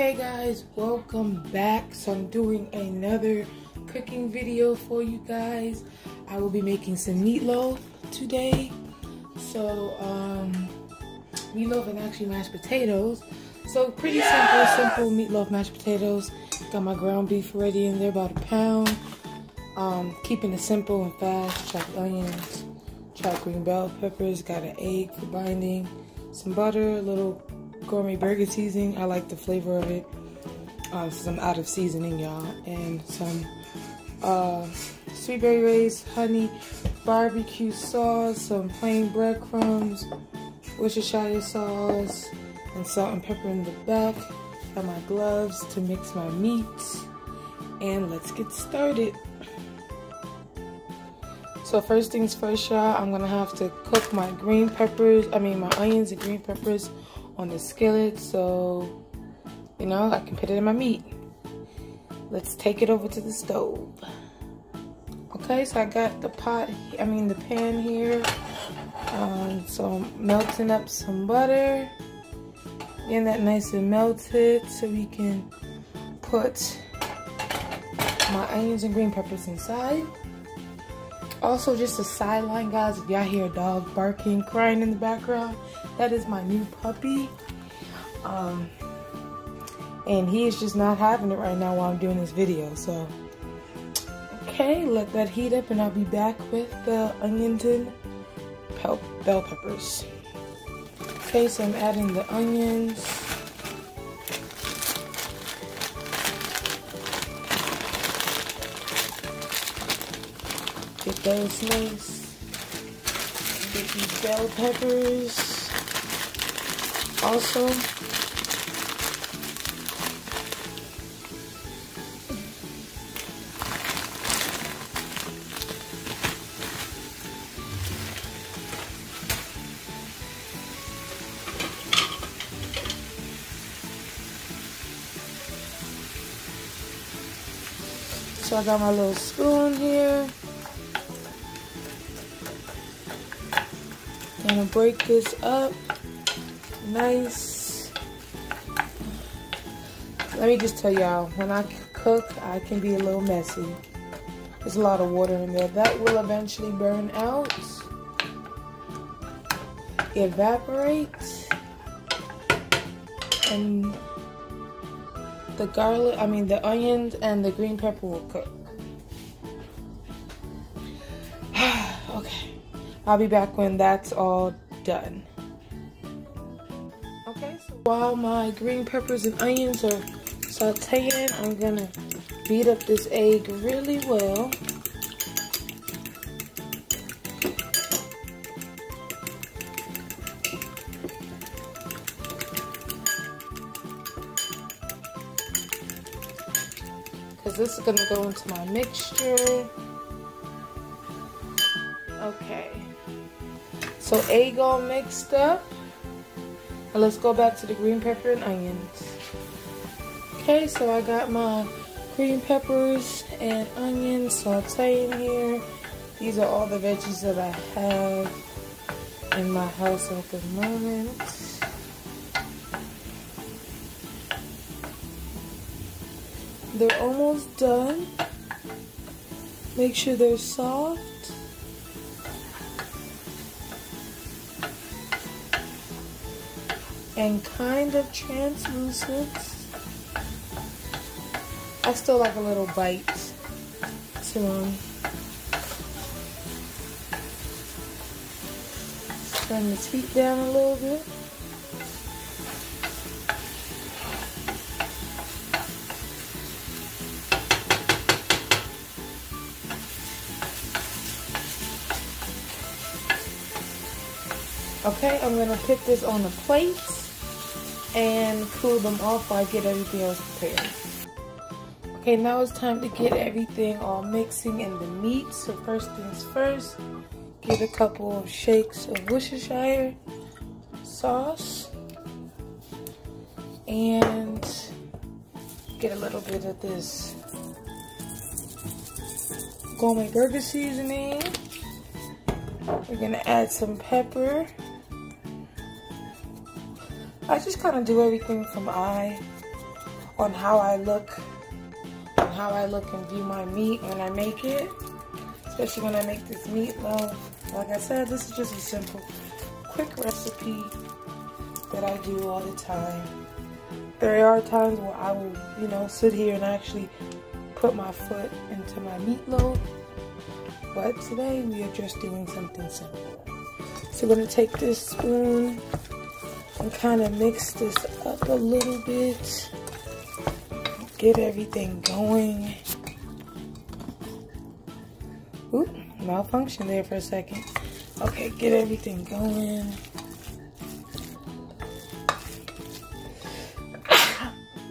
Okay guys, welcome back. So I'm doing another cooking video for you guys. I will be making some meatloaf today. So meatloaf and actually mashed potatoes. So pretty simple meatloaf mashed potatoes. Got my ground beef ready in there, about a pound. Keeping it simple and fast. Chopped onions, chopped green bell peppers, got an egg for binding, some butter, a little gourmet burger seasoning. I like the flavor of it. Some out of seasoning, y'all, and some sweet berry rays, honey, barbecue sauce, some plain breadcrumbs, Worcestershire sauce, and salt and pepper in the back. Got my gloves to mix my meats, and let's get started. So first things first, y'all, I'm gonna have to cook my my onions and green peppers on the skillet, so you know I can put it in my meat. Let's take it over to the stove. Okay, so I got the pan here. So I'm melting up some butter, getting that nice and melted so we can put my onions and green peppers inside. Also, just a sideline, guys, if y'all hear a dog barking, crying in the background, that is my new puppy. And he is just not having it right now while I'm doing this video. So, okay, let that heat up and I'll be back with the onions and bell peppers. Okay, so I'm adding the onions. Get those nice. Get these bell peppers. Also, so I got my little spoon here. Gonna break this up nice. Let me just tell y'all, when I cook, I can be a little messy. There's a lot of water in there. That will eventually burn out, evaporate, and the onions and the green pepper will cook. Okay, I'll be back when that's all done. Okay, so while my green peppers and onions are sauteing, I'm gonna beat up this egg really well. Because this is gonna go into my mixture. Okay, so egg all mixed up. Now let's go back to the green pepper and onions. Okay, so I got my green peppers and onions sauteing here. These are all the veggies that I have in my house at the moment. They're almost done. Make sure they're soft. And kind of translucent. I still like a little bite to them. Turn this heat down a little bit. Okay, I'm gonna put this on a plate and cool them off while I get everything else prepared. Okay, now it's time to get everything all mixing in the meat. So first things first, get a couple of shakes of Worcestershire sauce and get a little bit of this gourmet burger seasoning. We're gonna add some pepper. I just kind of do everything from eye. on how I look and view my meat when I make it, especially when I make this meatloaf. Like I said, this is just a simple, quick recipe that I do all the time. There are times where I will, you know, sit here and actually put my foot into my meatloaf, but today we are just doing something simple. So we're going to take this spoon and kind of mix this up a little bit. Get everything going. Oop, malfunction there for a second. Okay, get everything going.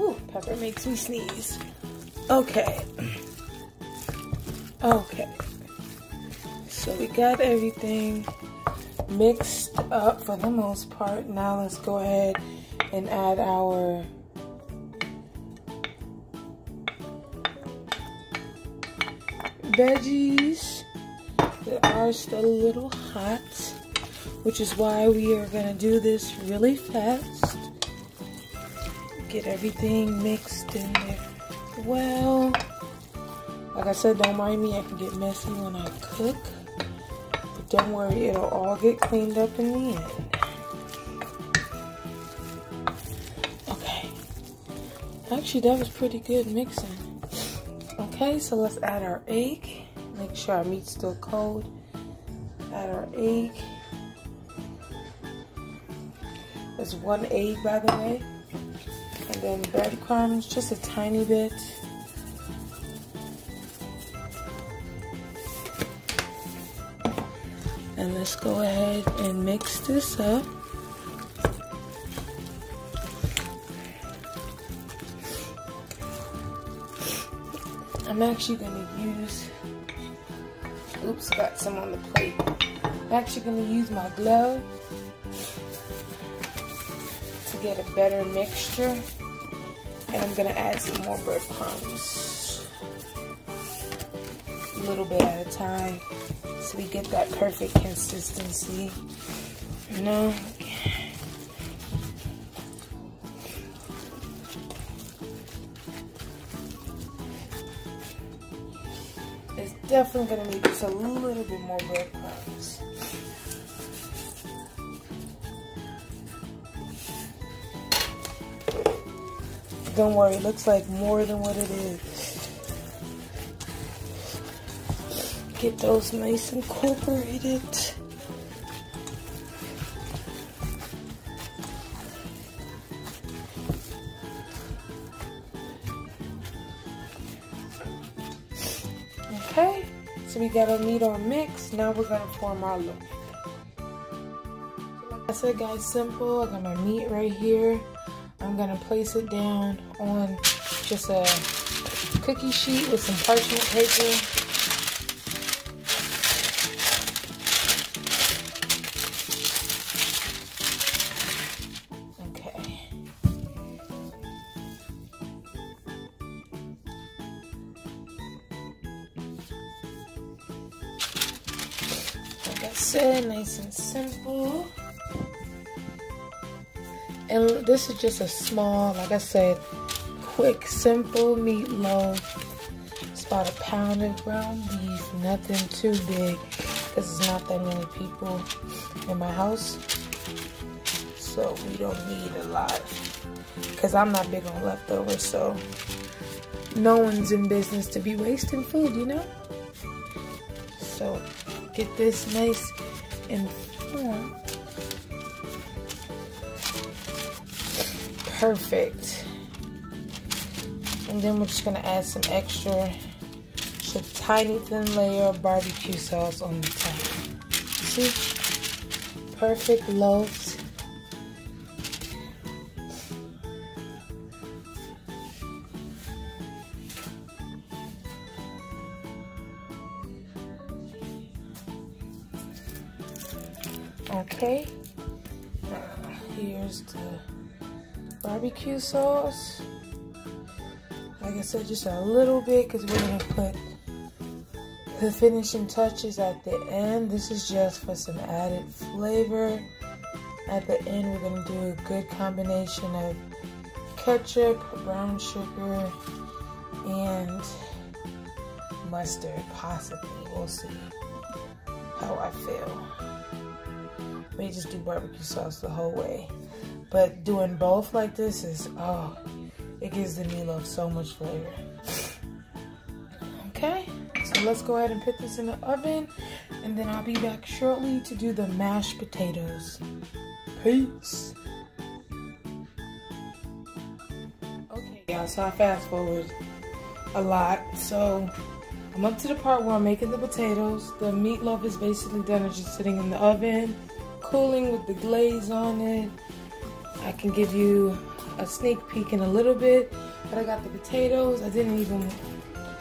Ooh, pepper makes me sneeze. Okay. Okay. So we got everything mixed up for the most part. Now let's go ahead and add our veggies that are still a little hot, which is why we are going to do this really fast. Get everything mixed in there well. Like I said, don't mind me, I can get messy when I cook, but don't worry, it'll all get cleaned up in the end. Okay, actually that was pretty good mixing. Okay, so let's add our egg. Make sure our meat's still cold. Add our egg. There's 1 egg, by the way. And then breadcrumbs, just a tiny bit. And let's go ahead and mix this up. I'm actually going to use, oops, got some on the plate. I'm actually going to use my glove to get a better mixture. And I'm going to add some more breadcrumbs. A little bit at a time so we get that perfect consistency. You know? It's definitely going to need just a little bit more breadcrumbs. Don't worry, it looks like more than what it is. Get those nice and incorporated. Okay, so we got our meat all mixed. Now we're gonna form our loaf. Like I said, guys, simple. I got my meat right here. I'm gonna place it down on just a cookie sheet with some parchment paper. Okay. Like I said, nice and simple. And this is just a small, like I said, quick, simple meatloaf. It's about 1 pound of ground beef, nothing too big, because there's not that many people in my house. So we don't need a lot, because I'm not big on leftovers, so no one's in business to be wasting food, you know? So get this nice and formed. Perfect. And then we're just gonna add some extra, just a tiny thin layer of barbecue sauce on the top. See? Perfect loaves. Okay. Here's the barbecue sauce. Like I said, just a little bit, because we're going to put the finishing touches at the end. This is just for some added flavor. At the end, we're going to do a good combination of ketchup, brown sugar, and mustard, possibly. We'll see how I feel. May just do barbecue sauce the whole way. But doing both like this is, oh, it gives the meatloaf so much flavor. Okay, so let's go ahead and put this in the oven, and then I'll be back shortly to do the mashed potatoes. Peace. Okay, y'all, so I fast forward a lot. So I'm up to the part where I'm making the potatoes. The meatloaf is basically done. It's just sitting in the oven, cooling with the glaze on it. I can give you a sneak peek in a little bit, but I got the potatoes. I didn't even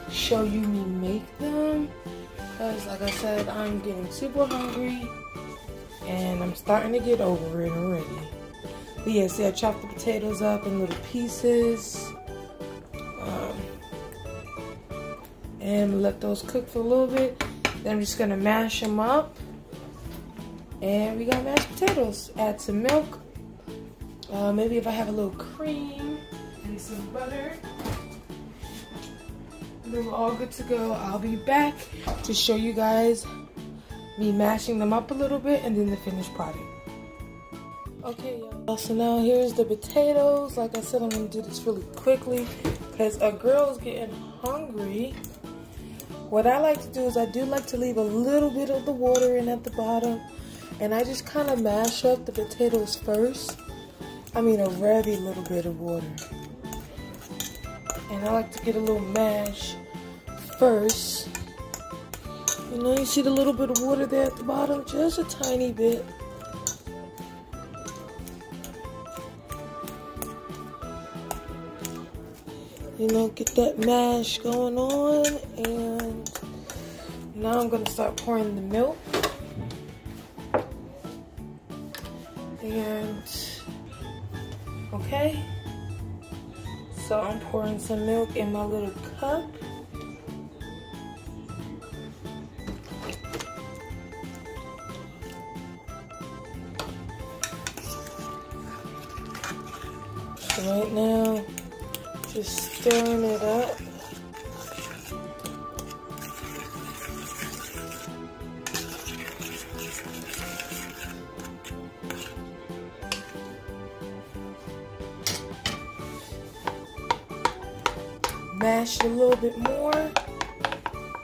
show you me make them because, like I said, I'm getting super hungry and I'm starting to get over it already. But yeah, see, I chopped the potatoes up in little pieces and let those cook for a little bit. Then I'm just gonna mash them up, and we got mashed potatoes. Add some milk. Maybe if I have a little cream and some butter, and then we're all good to go. I'll be back to show you guys me mashing them up a little bit and then the finished product. Okay, y'all, so now here's the potatoes. Like I said, I'm gonna do this really quickly because a girl's getting hungry. What I like to do is I do like to leave a little bit of the water in at the bottom, and I just kind of mash up the potatoes first. I mean, a very little bit of water. And I like to get a little mash first. You know, you see the little bit of water there at the bottom? Just a tiny bit. You know, get that mash going on. And now I'm going to start pouring the milk. And okay, so I'm pouring some milk in my little cup. So right now, just stirring it up. Mash it a little bit more.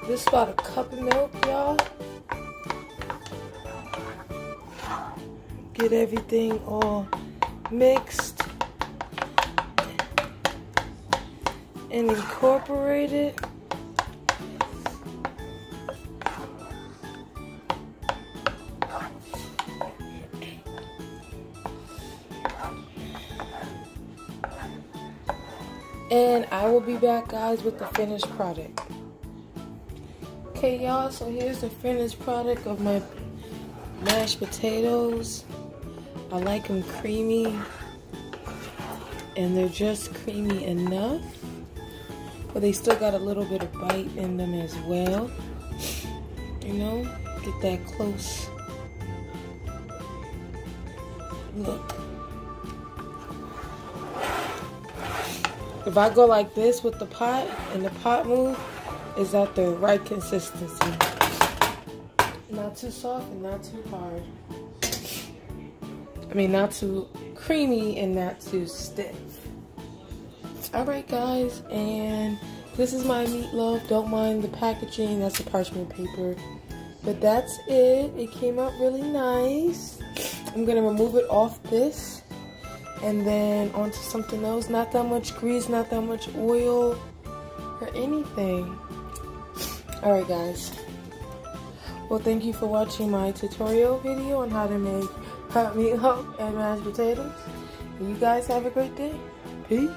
This is about a cup of milk, y'all. Get everything all mixed and incorporate it. And I will be back, guys, with the finished product. Okay, y'all, so here's the finished product of my mashed potatoes. I like them creamy, and they're just creamy enough, but they still got a little bit of bite in them as well. You know, get that close look. If I go like this with the pot and the pot move, is at the right consistency. Not too soft and not too hard. I mean, not too creamy and not too stiff. Alright, guys, and this is my meatloaf. Don't mind the packaging, that's the parchment paper. But that's it. It came out really nice. I'm gonna remove it off this and then onto something else. Not that much grease, not that much oil or anything. Alright, guys. Well, thank you for watching my tutorial video on how to make hot meatloaf and mashed potatoes. You guys have a great day. Peace.